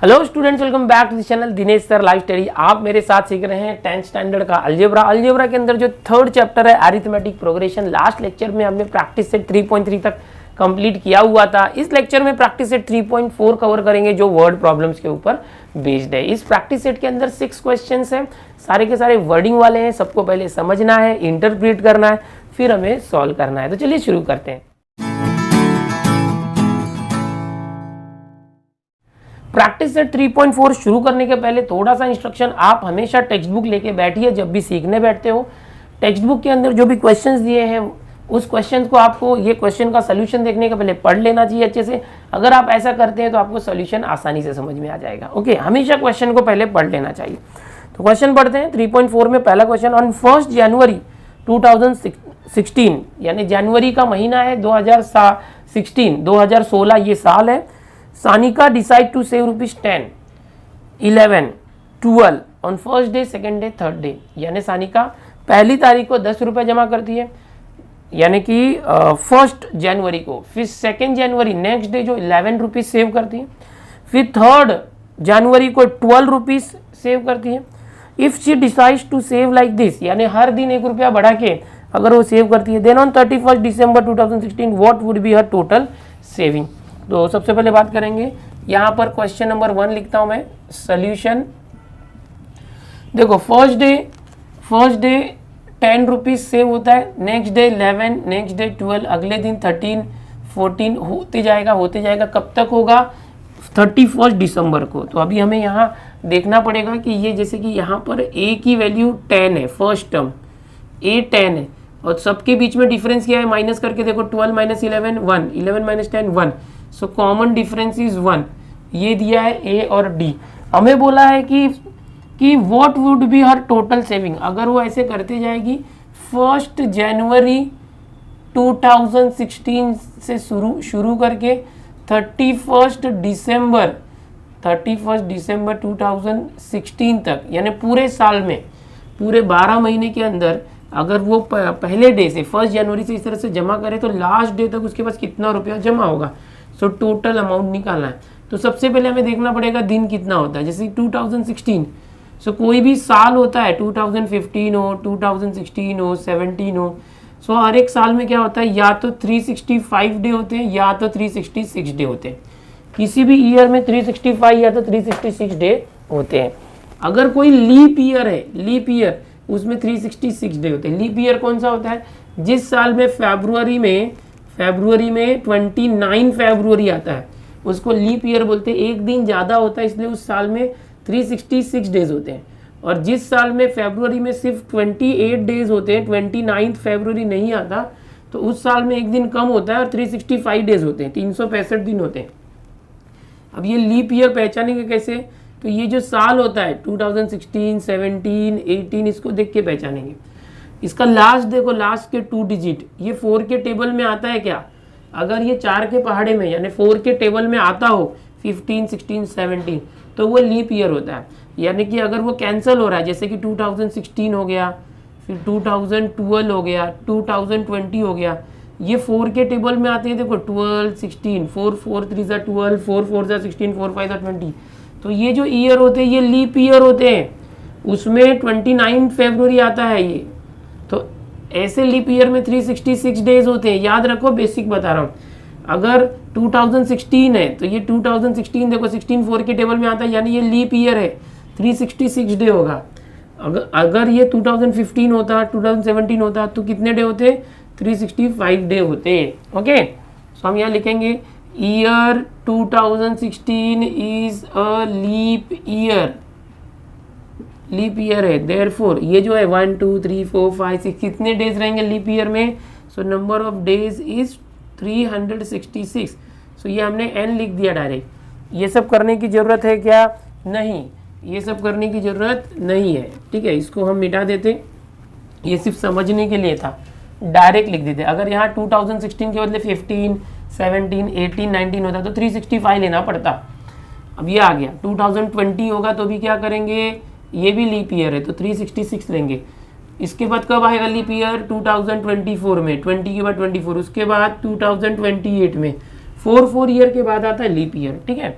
Hello students, welcome back to the channel Dinesh sir live study. आप मेरे साथ सीख रहे हैं 10th स्टैंडर्ड का अलजेब्रा के अंदर जो थर्ड चैप्टर है अरिथमेटिक प्रोग्रेशन। लास्ट लेक्चर में हमने प्रैक्टिस सेट 3.3 तक कंप्लीट किया हुआ था। इस लेक्चर में प्रैक्टिस सेट 3.4 कवर करेंगे जो वर्ड प्रॉब्लम्स के ऊपर बेस्ड है। इस प्रैक्टिस सेट के अंदर 6 क्वेश्चंस हैं, सारे के सारे वर्डिंग वाले हैं। सबको पहले समझना है, इंटरप्रेट करना है, फिर हमें सॉल्व करना है। तो चलिए शुरू करते हैं। प्रैक्टिस सेट 3.4 शुरू करने के पहले थोड़ा सा इंस्ट्रक्शन, आप हमेशा टेक्स्ट बुक लेके बैठिए जब भी सीखने बैठते हो। टेक्स्ट बुक के अंदर जो भी क्वेश्चंस दिए हैं उस क्वेश्चन को आपको ये क्वेश्चन का सोल्यूशन देखने के पहले पढ़ लेना चाहिए अच्छे से। अगर आप ऐसा करते हैं तो आपको सोल्यूशन आसानी से समझ में आ जाएगा। ओके, हमेशा क्वेश्चन को पहले पढ़ लेना चाहिए। तो क्वेश्चन पढ़ते हैं 3.4 में। पहला क्वेश्चन, ऑन 1 जनवरी 2016 यानी जनवरी का महीना है 2016 ये साल है। Sanika decide to save ₹10, 11, 12 on first day, second day, third day. यानी सानिका पहली तारीख को 10 रुपये जमा करती है, यानी कि 1 जनवरी को। फिर 2 जनवरी नेक्स्ट डे जो 11 रुपीज़ सेव करती है। फिर 3 जनवरी को 12 रुपीज़ सेव करती है। If she decides to save like this, यानी हर दिन 1 रुपया बढ़ा के अगर वो सेव करती है, देन ऑन 31 दिसंबर 2016 what would be her total saving. तो सबसे पहले बात करेंगे, यहाँ पर क्वेश्चन नंबर 1 लिखता हूँ मैं, सोल्यूशन। देखो फर्स्ट डे 10 रुपीज़ सेव होता है, नेक्स्ट डे 11, नेक्स्ट डे 12, अगले दिन 13, 14 होते जाएगा। कब तक होगा? 31 दिसंबर को। तो अभी हमें यहाँ देखना पड़ेगा कि ये जैसे कि यहाँ पर a की वैल्यू 10 है, फर्स्ट टर्म a 10 है, और सबके बीच में डिफरेंस क्या है माइनस करके देखो, 12 - 11 1, 11 - 10 1, सो कॉमन डिफरेंस इज 1। ये दिया है a और d। हमें बोला है कि what would be her total saving. अगर वो ऐसे करते जाएगी 1 जनवरी 2016 से शुरू करके 31 दिसंबर 2016 तक, यानी पूरे साल में, पूरे 12 महीने के अंदर अगर वो पहले डे से 1 जनवरी से इस तरह से जमा करे तो लास्ट डे तक उसके पास कितना रुपया जमा होगा। सो टोटल अमाउंट निकालना है। तो सबसे पहले हमें देखना पड़ेगा दिन कितना होता है। जैसे 2016, सो कोई भी साल होता है, 2015 हो, 2016 हो, 17 हो, सो हर एक साल में क्या होता है, या तो 365 डे होते हैं या तो 366 डे होते हैं। किसी भी ईयर में 365 या तो 366 डे होते हैं। अगर कोई लीप ईयर है, लीप ईयर, उसमें 366 डे होते हैं। लीप ईयर कौन सा होता है? जिस साल में फरवरी में 29 फरवरी आता है उसको लीप ईयर बोलते हैं। एक दिन ज़्यादा होता है इसलिए उस साल में 366 डेज होते हैं। और जिस साल में फरवरी में सिर्फ 28 डेज होते हैं, 29 फरवरी नहीं आता, तो उस साल में एक दिन कम होता है और 365 डेज होते हैं, 365 दिन होते हैं। अब ये लीप ईयर पहचानेंगे कैसे? तो ये जो साल होता है 2016, 17, 18, इसको देख के पहचानेंगे। इसका लास्ट देखो, लास्ट के 2 डिजिट, ये 4 के टेबल में आता है क्या? अगर ये 4 के पहाड़े में यानी 4 के टेबल में आता हो 15, 16, 17, तो वो लीप ईयर होता है। यानी कि अगर वो कैंसिल हो रहा है, जैसे कि 2016 हो गया, फिर 2012 हो गया, 2020 हो गया, ये 4 के टेबल में आते हैं। देखो 12, 16, 4 4 3 12, 4 4 16, 4 5 20। तो ये जो ईयर होते हैं ये लीप ईयर होते हैं। उसमें 29 फरवरी आता है ये। तो ऐसे लीप ईयर में 366 डेज होते हैं। याद रखो, बेसिक बता रहा हूँ। अगर 2016 है तो ये 2016 देखो 16 4 के टेबल में आता है, यानी ये लीप ईयर है, 366 डे होगा। अगर ये 2015 होता, 2017 होता, तो कितने डे होते? 365 डे होते। ओके, सो हम यहाँ लिखेंगे year 2016 is a leap year. Leap year है, देयरफॉर ये जो है 1 2 3 4 5 6 कितने डेज रहेंगे लीप ईयर में? So number of days is 366। सो ये हमने n लिख दिया डायरेक्ट। ये सब करने की ज़रूरत है क्या? नहीं, ये सब करने की ज़रूरत नहीं है। ठीक है, इसको हम मिटा देते। ये सिर्फ समझने के लिए था, डायरेक्ट लिख देते। अगर यहाँ 2016 के बदले 15, 17, 18, 19 होता तो 365 लेना पड़ता। अब ये आ गया 2020 होगा तो भी क्या करेंगे, ये भी लीप ईयर है तो 366 लेंगे। इसके बाद कब आएगा लीप ईयर? 2024 में, 20 के बाद 24, उसके बाद 2028 में, 4 ईयर के बाद आता है लीप ईयर। ठीक है,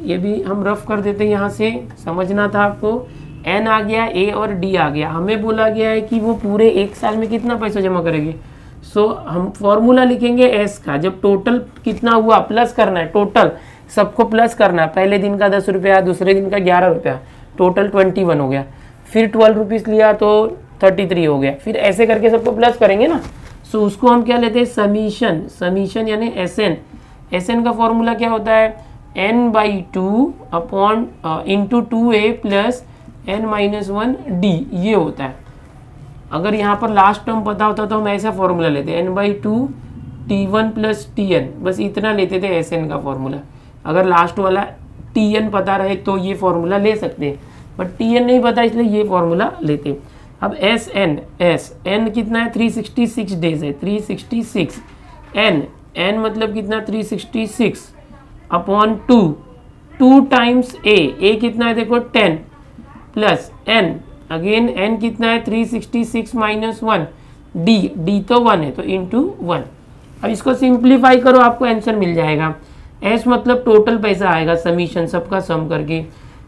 ये भी हम रफ कर देते हैं, यहाँ से समझना था आपको। एन आ गया, ए और डी आ गया, हमें बोला गया है कि वो पूरे एक साल में कितना पैसा जमा करेंगे। सो हम फॉर्मूला लिखेंगे एस का, जब टोटल कितना हुआ प्लस करना है, टोटल सबको प्लस करना है। पहले दिन का 10 रुपया, दूसरे दिन का 11 रुपया, टोटल 21 हो गया। फिर 12 रुपीज़ लिया तो 33 हो गया। फिर ऐसे करके सबको प्लस करेंगे ना। सो उसको हम क्या लेते हैं, समीशन। समीशन यानी एस एन। एस एन का फॉर्मूला क्या होता है, n/2 upon into 2a plus n-1d, ये होता है। अगर यहाँ पर लास्ट टर्म पता होता तो हम ऐसा फॉर्मूला लेते हैं, n/2 t1 प्लस tn, बस इतना लेते थे एस एन का फॉर्मूला। अगर लास्ट वाला tn पता रहे तो ये फॉर्मूला ले सकते हैं, बट tn नहीं पता इसलिए ये फॉर्मूला लेते हैं। अब एस एन कितना है, 366 डेज है, 366। एन मतलब कितना, 366 अपॉन 2 टाइम्स ए कितना है देखो 10 प्लस एन, अगेन एन कितना है 366 माइनस 1, डी तो 1 है तो इंटू 1। अब इसको सिंप्लीफाई करो, आपको आंसर मिल जाएगा। एस मतलब टोटल पैसा आएगा, समीशन सबका सम करके।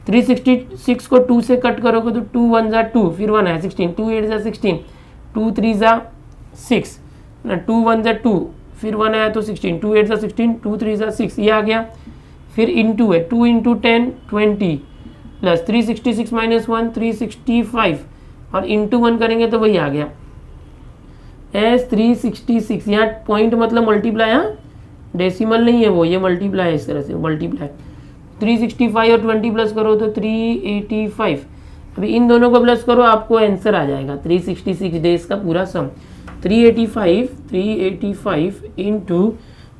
366 को 2 से कट करोगे तो 2 1 जा 2, फिर 1 है 16, 2 8 जा 16, 2 3 जा 6, 2 1 जा 2, फिर 1 आया तो 16, 2 8 जा 16, 2 3 जा 6, ये आ गया। फिर इंटू है, 2 इंटू 10 20 प्लस 366 माइनस 1 365, और इंटू 1 करेंगे तो वही आ गया एस 366। यहाँ पॉइंट मतलब मल्टीप्लाई, हाँ डेसिमल नहीं है वो, ये मल्टीप्लाई है, इस तरह से मल्टीप्लाई। 365 और 20 प्लस करो तो 385। अभी इन दोनों को प्लस करो, आपको आंसर आ जाएगा 366 डेज का पूरा सम। 385 इंटू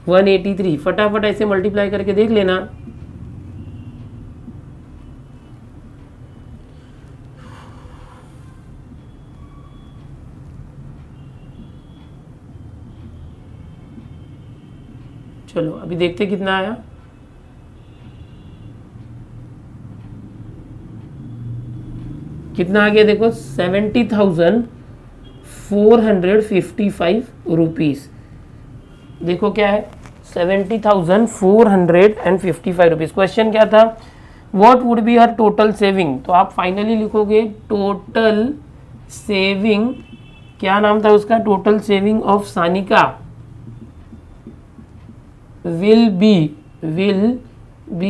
183, फटाफट ऐसे मल्टीप्लाई करके देख लेना। चलो अभी देखते कितना आया। कितना आ गया देखो, 70,455 रुपीज़। देखो क्या है, 70,455 रुपीज़। क्वेश्चन क्या था, what would be her total saving. तो आप फाइनली लिखोगे टोटल सेविंग, क्या नाम था उसका, total saving of Sanika will be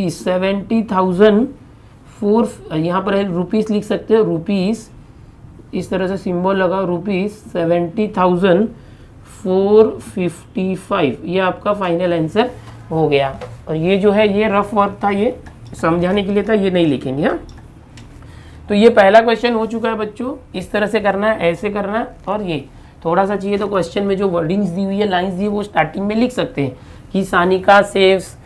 70,004, यहाँ पर है रुपीस लिख सकते हो, रुपीस इस तरह से सिंबल लगा, रुपीस 70,455, ये आपका फाइनल आंसर हो गया। और ये जो है ये रफ वर्क था, ये समझाने के लिए था, ये नहीं लिखेंगे। हाँ तो ये पहला क्वेश्चन हो चुका है बच्चों। इस तरह से करना है, ऐसे करना है, और ये थोड़ा सा चाहिए तो क्वेश्चन में जो वर्डिंग्स दी हुई है, लाइंस दी, वो स्टार्टिंग में लिख सकते हैं कि Sanika saves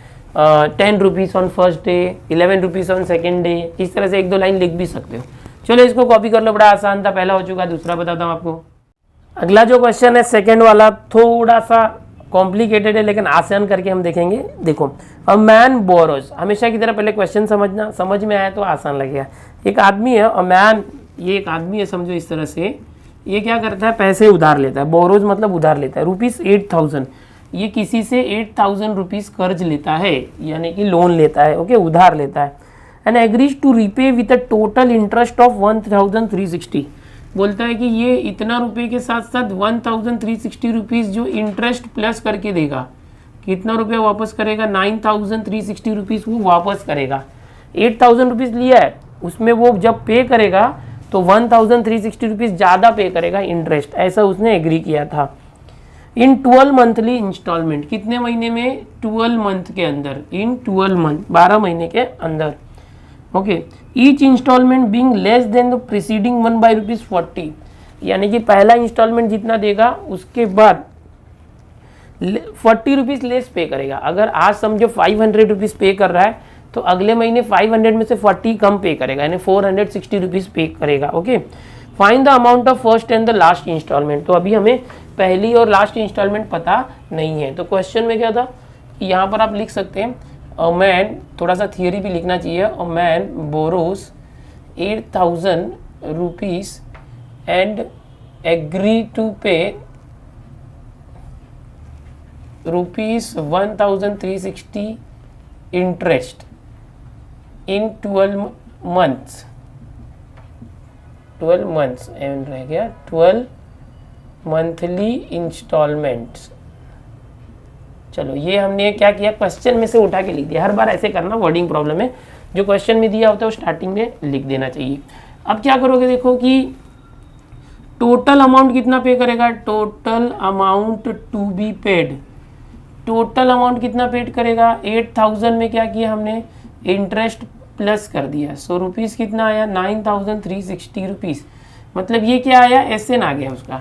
10 rupees on first day, 11 rupees on second day. इस तरह से 1-2 लाइन लिख भी सकते हो। चलो इसको कॉपी कर लो, बड़ा आसान था, पहला हो चुका है। दूसरा बताता हूँ आपको। अगला जो क्वेश्चन है सेकेंड वाला, थोड़ा सा कॉम्प्लिकेटेड है लेकिन आसान करके हम देखेंगे। देखो, अ मैन बोरोज, हमेशा की तरह पहले क्वेश्चन समझना, समझ में आया तो आसान लगेगा। एक आदमी है, अ मैन, ये एक आदमी है समझो इस तरह से, ये क्या करता है, पैसे उधार लेता है। बोरोज मतलब उधार लेता है, ₹8,000। ये किसी से 8,000 रुपीज़ कर्ज लेता है, यानी कि लोन लेता है, ओके, उधार लेता है। And agrees to repay with a total interest of 1,360। बोलता है कि ये इतना रुपए के साथ साथ 1,360 रुपीज़ जो इंटरेस्ट प्लस करके देगा। कितना रुपया वापस करेगा, 9,360 रुपीज़ वो वापस करेगा। 8,000 रुपीज़ लिया है, उसमें वो जब पे करेगा तो 1,360 रुपीज़ ज़्यादा पे करेगा इंटरेस्ट, ऐसा उसने एग्री किया था। इन 12 मंथली इंस्टॉलमेंट, कितने महीने में, 12 मंथ के अंदर, इन 12 मंथ 12 महीने के अंदर, okay. Each instalment being less than the preceding one by ₹40, यानी कि पहला इंस्टॉलमेंट जितना देगा उसके बाद 40 रुपीज़ लेस पे करेगा। अगर आज समझो 500 रुपीज़ पे कर रहा है तो अगले महीने 500 में से 40 कम पे करेगा, यानी 460 रुपीज़ पे करेगा, okay. Find the amount of first and the last instalment. तो अभी हमें पहली और लास्ट इंस्टॉलमेंट पता नहीं है, तो क्वेश्चन में क्या था, यहाँ पर आप लिख सकते हैं अ मैन, थोड़ा सा थियरी भी लिखना चाहिए। A man borrows 8,000 rupees and agree to pay ₹1,360 interest, in 12 months, 12 months एन रह गया, 12 मंथली इंस्टॉलमेंट्स। चलो ये हमने क्या किया, क्वेश्चन में से उठा के लिख दिया। हर बार ऐसे करना, वर्डिंग प्रॉब्लम है, जो क्वेश्चन में दिया होता है वो स्टार्टिंग में लिख देना चाहिए। अब क्या करोगे, देखो कि टोटल अमाउंट कितना पे करेगा, total amount to be paid, total amount कितना पेड करेगा, 8000 में क्या किया हमने, इंटरेस्ट प्लस कर दिया। 100 रुपीज़ कितना आया, 9360 रुपीज़। मतलब ये क्या आया, एसएन आ गया उसका,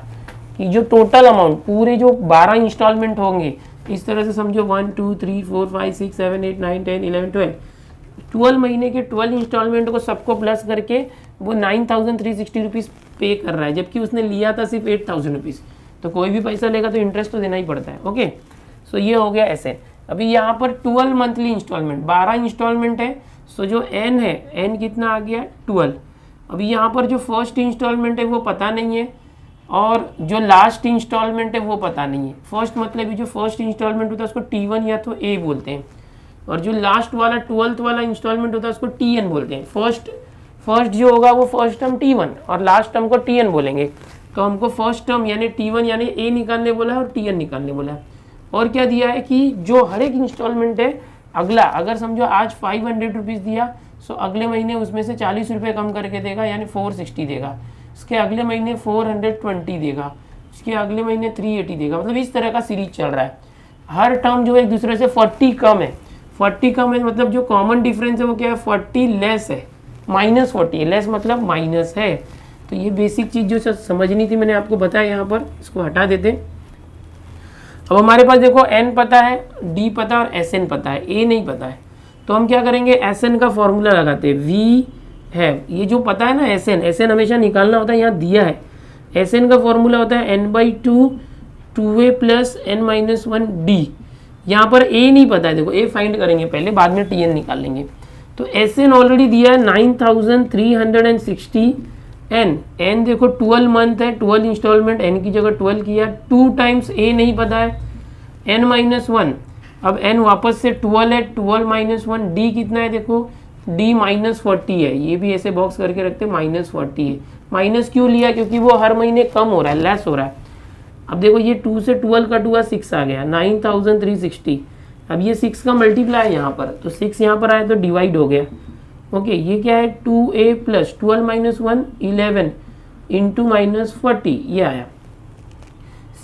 कि जो टोटल अमाउंट पूरे जो 12 इंस्टॉलमेंट होंगे, इस तरह से समझो 1 2 3 4 5 6 7 8 9 10 11 12 महीने के 12 इंस्टॉलमेंट को सबको प्लस करके वो 9360 रुपीज़ पे कर रहा है, जबकि उसने लिया था सिर्फ 8000 रुपीज़। तो कोई भी पैसा लेगा तो इंटरेस्ट तो देना ही पड़ता है। ओके, सो ये हो गया ऐसे। अभी यहाँ पर 12 मंथली इंस्टॉलमेंट, 12 इंस्टॉलमेंट है, सो जो एन है, एन कितना आ गया, 12। अभी यहाँ पर जो फर्स्ट इंस्टॉलमेंट है वो पता नहीं है, और जो लास्ट इंस्टॉलमेंट है वो पता नहीं है। फर्स्ट मतलब जो फर्स्ट इंस्टॉलमेंट होता है उसको T1 या तो ए बोलते हैं, और जो लास्ट वाला 12th वाला इंस्टॉलमेंट होता है उसको TN बोलते हैं। फर्स्ट जो होगा वो फर्स्ट टर्म T1 और लास्ट टर्म को TN बोलेंगे। तो हमको फर्स्ट टर्म यानी T1 यानी ए निकालने बोला है और TN निकालने बोला है। और क्या दिया है कि जो हर एक इंस्टॉलमेंट है अगला, अगर समझो आज 500 रुपीज़ दिया, सो अगले महीने उसमें से 40 रुपये कम करके देगा, यानी 460 देगा। इसके अगले महीने 420 देगा, इसके अगले महीने 380 देगा। मतलब इस तरह का सीरीज चल रहा है। हर टर्म जो है एक दूसरे से 40 कम है, 40 कम है, मतलब जो कॉमन डिफरेंस है वो क्या है, 40 लेस है, -40 लेस मतलब माइनस है। तो ये बेसिक चीज़ जो समझनी थी मैंने आपको बताया, यहाँ पर इसको हटा देते। अब हमारे पास देखो n पता है, d पता और sn पता है, a नहीं पता है। तो हम क्या करेंगे, sn का फॉर्मूला लगाते हैं। v है, ये जो पता है ना sn हमेशा निकालना होता है, यहाँ दिया है। sn का फॉर्मूला होता है n/2 2a + n-1 d। यहाँ पर a नहीं पता है, देखो a फाइंड करेंगे पहले, बाद में tn निकाल लेंगे। तो sn ऑलरेडी दिया है 9360 n देखो 12 मंथ है, 12 इंस्टॉलमेंट, n की जगह 12 किया, 2 टाइम्स a नहीं पता है, n-1। अब n वापस से 12 है, 12 - 1 d कितना है, देखो d -40 है। ये भी ऐसे बॉक्स करके रखते हैं, -40 है। माइनस क्यों लिया, क्योंकि वो हर महीने कम हो रहा है, लेस हो रहा है। अब देखो ये 2 से 12 कट हुआ, 6 आ गया, 9360। अब ये 6 का मल्टीप्लाई है यहाँ पर, तो 6 यहाँ पर आया तो डिवाइड हो गया। ओके, ये क्या है, 2a + 12 - 1 11 इंटू -40, ये आया।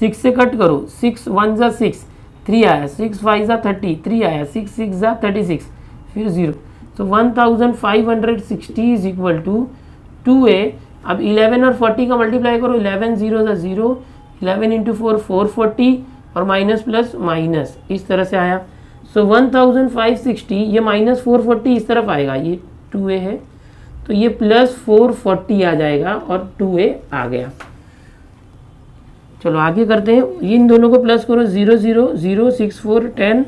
6 से कट करो, 6 1 = 6, 3 आया, 6 5 = 30, 3 आया, 6 6 = 36, फिर 0। तो 1560 = 2a। अब 11 और 40 का मल्टीप्लाई करो, 11 0 = 0, 11 × 4 440, और माइनस प्लस माइनस इस तरह से आया। सो 1560, ये -440 इस तरफ आएगा, ये 2a है, तो ये +440 आ जाएगा और 2a आ गया। चलो आगे करते हैं, इन दोनों को प्लस करो, 0 0 0 6 4 10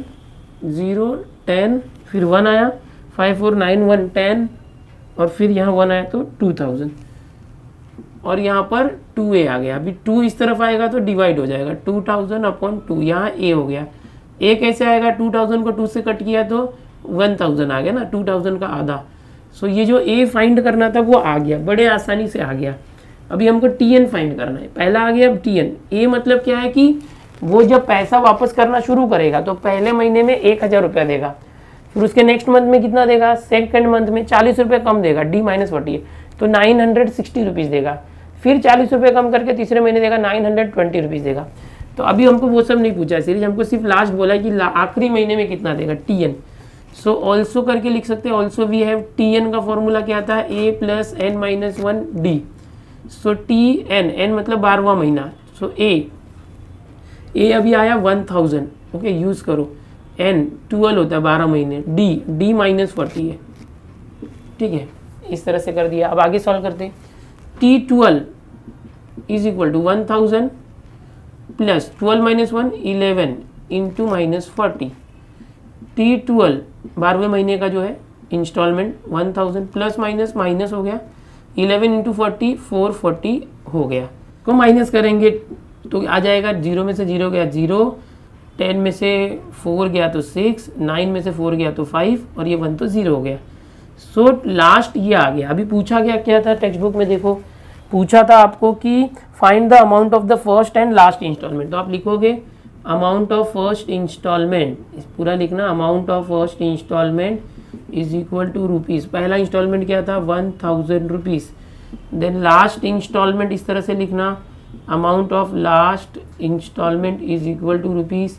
0 10, फिर 1 आया, 5 4 9 1 10, और फिर यहाँ 1 आया तो 2000, और यहाँ पर 2a आ गया। अभी 2 इस तरफ आएगा तो डिवाइड हो जाएगा, 2000/2, यहाँ a हो गया। a कैसे आएगा, 2000 को 2 से कट किया तो 1000 आ गया ना, 2000 का आधा। सो ये जो a फाइंड करना था वो आ गया, बड़े आसानी से आ गया। अभी हमको tn फाइंड करना है, पहला आ गया। अब tn, a मतलब क्या है कि वो जब पैसा वापस करना शुरू करेगा तो पहले महीने में 1000 रुपया देगा, फिर उसके नेक्स्ट मंथ में कितना देगा, सेकंड मंथ में 40 रुपये कम देगा, d -40 तो 960 रुपीज़ देगा, फिर 40 रुपये कम करके तीसरे महीने देगा 920 रुपीज़ देगा। तो अभी हमको वो सब नहीं पूछा सीरीज, हमको सिर्फ लास्ट बोला है कि आखिरी महीने में कितना देगा, tn। सो ऑल्सो करके लिख सकते हैं, ऑल्सो वी हैव tn का फॉर्मूला क्या आता है, a + n-1 d। So tn, n मतलब 12वां महीना, सो a अभी आया 1000। ओके, यूज़ करो, n 12 होता है 12 महीने, d -40 है, ठीक है, इस तरह से कर दिया। अब आगे सॉल्व करते हैं, t12 = 1000 + 12 - 1 11 इंटू -40, t12 12वें महीने का जो है इंस्टॉलमेंट 1000 प्लस माइनस हो गया, 11 × 40 440 हो गया। को माइनस करेंगे तो आ जाएगा, 0 में से 0 गया 0, 10 में से 4 गया तो 6, 9 में से 4 गया तो 5, और ये 1 तो 0 हो गया। सो लास्ट ये आ गया। अभी पूछा गया क्या था टेक्स्ट बुक में, देखो पूछा था आपको कि find the amount of the first and last instalment. तो आप लिखोगे अमाउंट ऑफ फर्स्ट इंस्टॉलमेंट, पूरा लिखना, amount of first installment is equal to rupees. पहला इंस्टॉलमेंट क्या था 1000 रुपीज़। देन लास्ट इंस्टॉलमेंट इस तरह से लिखना, amount of last instalment is equal to rupees,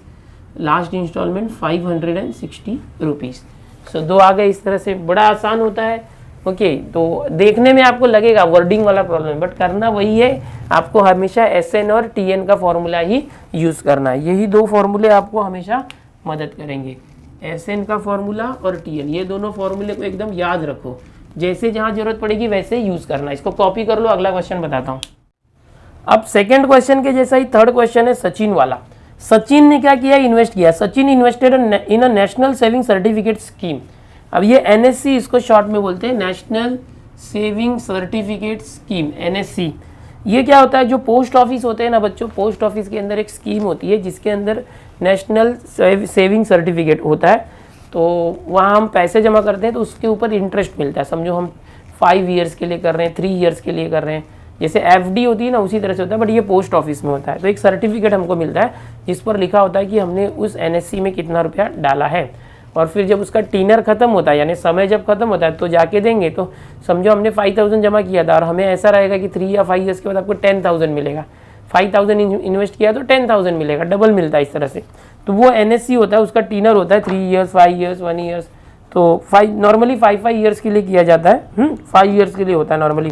last instalment 560 rupees. So दो आ गए। इस तरह से बड़ा आसान होता है। ओके तो देखने में आपको लगेगा वर्डिंग वाला प्रॉब्लम है, बट करना वही है, आपको हमेशा SN और TN का फॉर्मूला ही यूज़ करना है। यही दो फॉर्मूले आपको हमेशा मदद करेंगे, SN का फॉर्मूला और TN। ये दोनों फॉर्मूले को एकदम याद रखो, जैसे जहाँ जरूरत पड़ेगी वैसे यूज़ करना। इसको कॉपी कर लो, अगला क्वेश्चन बताता हूँ। अब सेकेंड क्वेश्चन के जैसा ही थर्ड क्वेश्चन है सचिन वाला। सचिन ने क्या किया, इन्वेस्ट किया। Sachin invested in a national saving certificate scheme. अब ये NSC इसको शॉर्ट में बोलते हैं, national saving certificate scheme, NSC। ये क्या होता है, जो पोस्ट ऑफिस होते हैं ना बच्चों, पोस्ट ऑफिस के अंदर एक स्कीम होती है जिसके अंदर नेशनल सेविंग सर्टिफिकेट होता है। तो वहाँ हम पैसे जमा करते हैं तो उसके ऊपर इंटरेस्ट मिलता है। समझो हम 5 ईयर्स के लिए कर रहे हैं, 3 ईयर्स के लिए कर रहे हैं, जैसे FD होती है ना उसी तरह से होता है, बट ये पोस्ट ऑफिस में होता है। तो एक सर्टिफिकेट हमको मिलता है जिस पर लिखा होता है कि हमने उस NSC में कितना रुपया डाला है। और फिर जब उसका टीनर खत्म होता है, यानी समय जब खत्म होता है, तो जाके देंगे। तो समझो हमने 5000 जमा किया था और हमें ऐसा रहेगा कि 3 या 5 ईयर्स के बाद आपको 10,000 मिलेगा। 5000 इन्वेस्ट किया तो 10,000 मिलेगा, डबल मिलता है इस तरह से। तो वो NSC होता है, उसका टीनर होता है 3 ईयर्स, 5 ईयर्स, 1 ईयर्स। तो नॉर्मली 5 ईयर्स के लिए किया जाता है, 5 ईयर्स के लिए होता है नॉर्मली।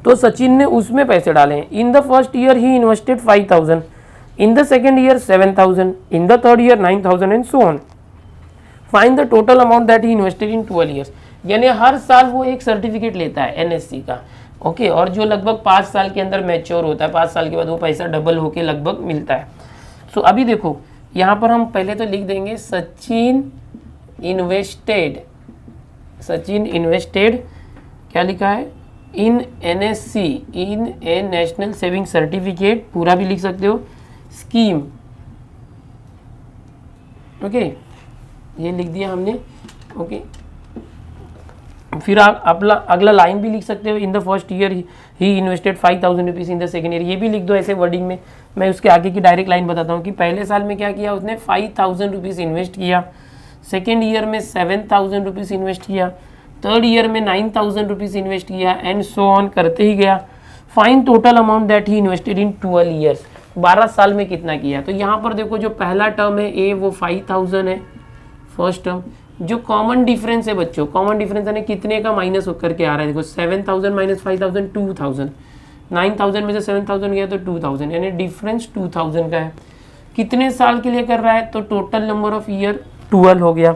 तो सचिन ने उसमें पैसे डाले हैं। In the first year he invested 5000, in the second year 7000, in the third year 9000 and so on. Find the total amount that he invested in 12 years. यानी हर साल वो एक सर्टिफिकेट लेता है NSC का, ओके। और जो लगभग 5 साल के अंदर मैच्योर होता है, 5 साल के बाद वो पैसा डबल होके लगभग मिलता है। सो अभी देखो यहाँ पर हम पहले तो लिख देंगे सचिन इन्वेस्टेड क्या लिखा है, इन NSC, इन ए नेशनल सेविंग सर्टिफिकेट, पूरा भी लिख सकते हो, स्कीम, ओके। ये लिख दिया हमने, ओके। फिर आप अगला लाइन भी लिख सकते हो, in the first year he invested 5000 rupees, in the second year. ये भी लिख दो ऐसे वर्डिंग में। मैं उसके आगे की डायरेक्ट लाइन बताता हूँ कि पहले साल में क्या किया उसने, 5000 रुपीज़ इन्वेस्ट किया, सेकेंड ईयर में 7000 रुपीज़ इन्वेस्ट किया, थर्ड ईयर में 9000 रुपीज़ इन्वेस्ट किया, एंड सो ऑन करते ही गया। Fine total amount that he invested in 12 years. 12 साल में कितना किया। तो यहाँ पर देखो जो पहला टर्म है ए, वो 5000 है फर्स्ट टर्म। जो कॉमन डिफरेंस है बच्चों, कॉमन डिफरेंस यानी कितने का माइनस होकर के आ रहा है, देखो 7000 माइनस 5000 2000, 9000 में से 7000 गया तो 2000, यानी डिफरेंस 2000 का है। कितने साल के लिए कर रहा है, तो टोटल नंबर ऑफ ईयर 12 हो गया।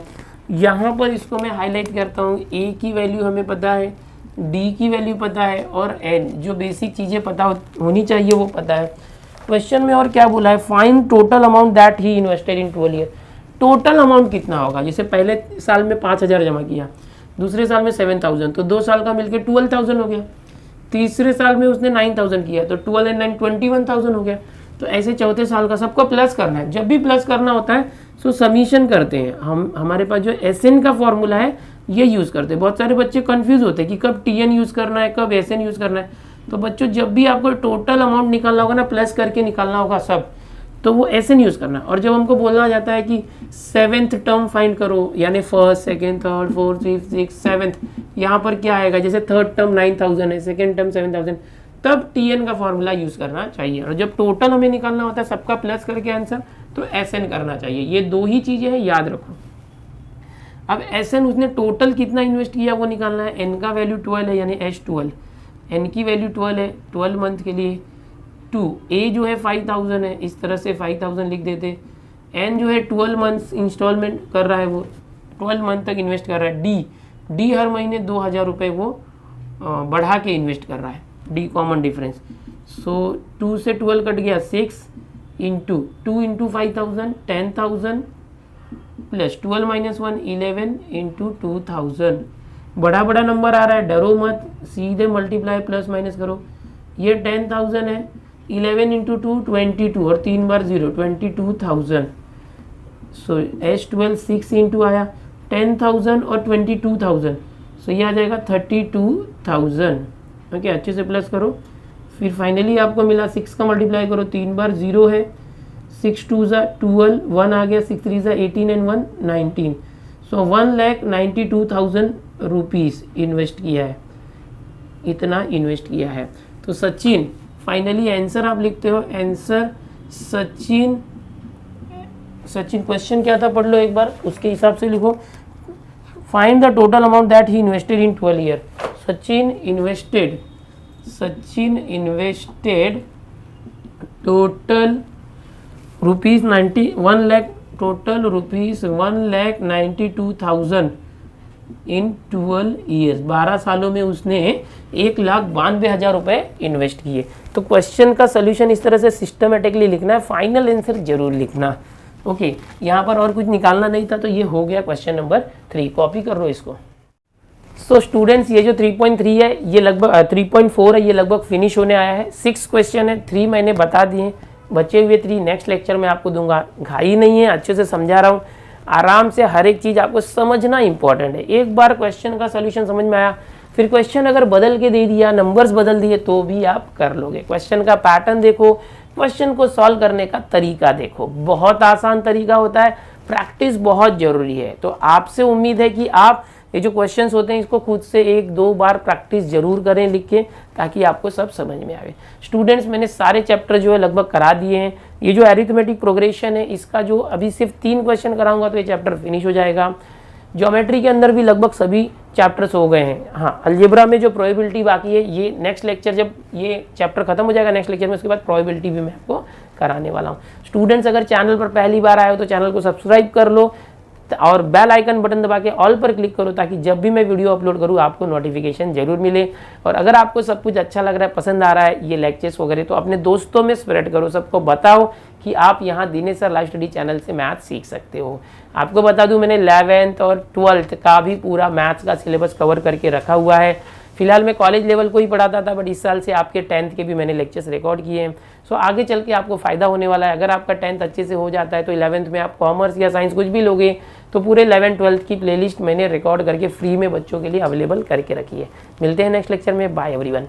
यहाँ पर इसको मैं हाईलाइट करता हूँ, ए की वैल्यू हमें पता है, डी की वैल्यू पता है, और एन, जो बेसिक चीज़ें पता होनी चाहिए वो पता है। क्वेश्चन में और क्या बोला है, find total amount that he invested in 12 year. Total amount कितना होगा, जैसे पहले साल में 5000 जमा किया, दूसरे साल में 7000, तो 2 साल का मिलकर 12000 हो गया। तीसरे साल में उसने 9000 किया, तो 12 एंड 9 21,000 हो गया। तो ऐसे चौथे साल का सबको प्लस करना है। जब भी प्लस करना होता है तो समीशन करते हैं हम। हमारे पास जो SN का फॉर्मूला है ये यूज़ करते हैं। बहुत सारे बच्चे कंफ्यूज होते हैं कि कब TN यूज़ करना है, कब SN यूज़ करना है। तो बच्चों जब भी आपको टोटल अमाउंट निकालना होगा ना, प्लस करके निकालना होगा सब, तो वो SN यूज़ करना। और जब हमको बोलना जाता है कि 7th टर्म फाइंड करो, यानी first, second, third, fourth, fifth, six, 7th, यहाँ पर क्या आएगा, जैसे थर्ड टर्म 9000 है, सेकेंड टर्म 7000, तब TN का फॉर्मूला यूज़ करना चाहिए। और जब टोटल हमें निकालना होता है सबका प्लस करके आंसर, तो SN करना चाहिए। ये दो ही चीज़ें हैं, याद रखो। अब SN उसने टोटल कितना इन्वेस्ट किया वो निकालना है। N का वैल्यू 12 है, यानी H12, N की वैल्यू 12 है, 12 मंथ के लिए 2, A जो है 5000 है, इस तरह से 5000 लिख देते। N जो है 12 मंथ्स इंस्टॉलमेंट कर रहा है, वो 12 मंथ तक इन्वेस्ट कर रहा है। D हर महीने 2000 रुपये वो बढ़ा के इन्वेस्ट कर रहा है, D कॉमन डिफरेंस। सो 2 से 12 कट गया, 6 into 2 into 5000 10,000 plus 12 minus 1 11 into 2000। बड़ा बड़ा नंबर आ रहा है, डरो मत, सीधे मल्टीप्लाई प्लस माइनस करो। ये 10,000 है, 11 इंटू 2 22, और 3 बार 0 22,000। सो H12 6 इंटू आया, 10,000 और 22,000, सो ये आ जाएगा 32,000। ओके, अच्छे से प्लस करो। फिर फाइनली आपको मिला 6 का मल्टीप्लाई करो, 3 बार 0 है, 6 2 ज़ा 12, 1 आ गया, 6 3 ज़ा 18 एंड 1 19। सो 1,92,000 रुपीज़ इन्वेस्ट किया है, इतना इन्वेस्ट किया है। तो सचिन, फाइनली आंसर आप लिखते हो, आंसर सचिन क्वेश्चन क्या था पढ़ लो एक बार, उसके हिसाब से लिखो। Find the total amount that he invested in 12 year. Sachin invested total rupees 1 lakh, total rupees 1,92,000 in 12 years. 12 सालों में उसने 1,92,000 रुपये इन्वेस्ट किए। तो क्वेश्चन का सोल्यूशन इस तरह से सिस्टमेटिकली लिखना है, फाइनल आंसर जरूर लिखना। ओके, यहाँ पर और कुछ निकालना नहीं था, तो ये हो गया क्वेश्चन नंबर 3। कॉपी कर लो इसको। सो स्टूडेंट्स, ये जो 3.3 है, ये लगभग 3.4 है, ये लगभग फिनिश होने आया है। 6 क्वेश्चन है, 3 मैंने बता दिए, बचे हुए 3 नेक्स्ट लेक्चर में आपको दूंगा। घाई नहीं है, अच्छे से समझा रहा हूँ, आराम से हर एक चीज़ आपको समझना इंपॉर्टेंट है। एक बार क्वेश्चन का सोल्यूशन समझ में आया, फिर क्वेश्चन अगर बदल के दे दिया, नंबर्स बदल दिए, तो भी आप कर लोगे। क्वेश्चन का पैटर्न देखो, क्वेश्चन को सॉल्व करने का तरीका देखो, बहुत आसान तरीका होता है, प्रैक्टिस बहुत जरूरी है। तो आपसे उम्मीद है कि आप ये जो क्वेश्चंस होते हैं इसको खुद से 1-2 बार प्रैक्टिस जरूर करें लिख के, ताकि आपको सब समझ में आवे। स्टूडेंट्स, मैंने सारे चैप्टर जो है लगभग करा दिए हैं। ये जो अरिथमेटिक प्रोग्रेशन है, इसका जो अभी सिर्फ 3 क्वेश्चन कराऊंगा तो ये चैप्टर फिनिश हो जाएगा। ज्योमेट्री के अंदर भी लगभग सभी चैप्टर्स हो गए हैं। हाँ, अलजेब्रा में जो प्रोबेबिलिटी बाकी है, ये नेक्स्ट लेक्चर जब ये चैप्टर खत्म हो जाएगा नेक्स्ट लेक्चर में, उसके बाद प्रोबेबिलिटी भी मैं आपको कराने वाला हूँ। स्टूडेंट्स, अगर चैनल पर पहली बार आए हो तो चैनल को सब्सक्राइब कर लो और बेल आइकन बटन दबा के ऑल पर क्लिक करो, ताकि जब भी मैं वीडियो अपलोड करूँ आपको नोटिफिकेशन जरूर मिले। और अगर आपको सब कुछ अच्छा लग रहा है, पसंद आ रहा है ये लेक्चर्स वगैरह, तो अपने दोस्तों में स्प्रेड करो, सबको बताओ कि आप यहाँ Dinesh sir live study channel से मैथ सीख सकते हो। आपको बता दूं, मैंने 11th और 12th का भी पूरा मैथ्स का सिलेबस कवर करके रखा हुआ है। फिलहाल मैं कॉलेज लेवल को ही पढ़ाता था, बट इस साल से आपके 10th के भी मैंने लेक्चर्स रिकॉर्ड किए हैं। सो आगे चल के आपको फ़ायदा होने वाला है। अगर आपका 10th अच्छे से हो जाता है तो 11th में आप कॉमर्स या साइंस कुछ भी लोगे तो पूरे 11th-12th की प्लेलिस्ट मैंने रिकॉर्ड करके फ्री में बच्चों के लिए अवेलेबल करके रखी है। मिलते हैं नेक्स्ट लेक्चर में। Bye everyone.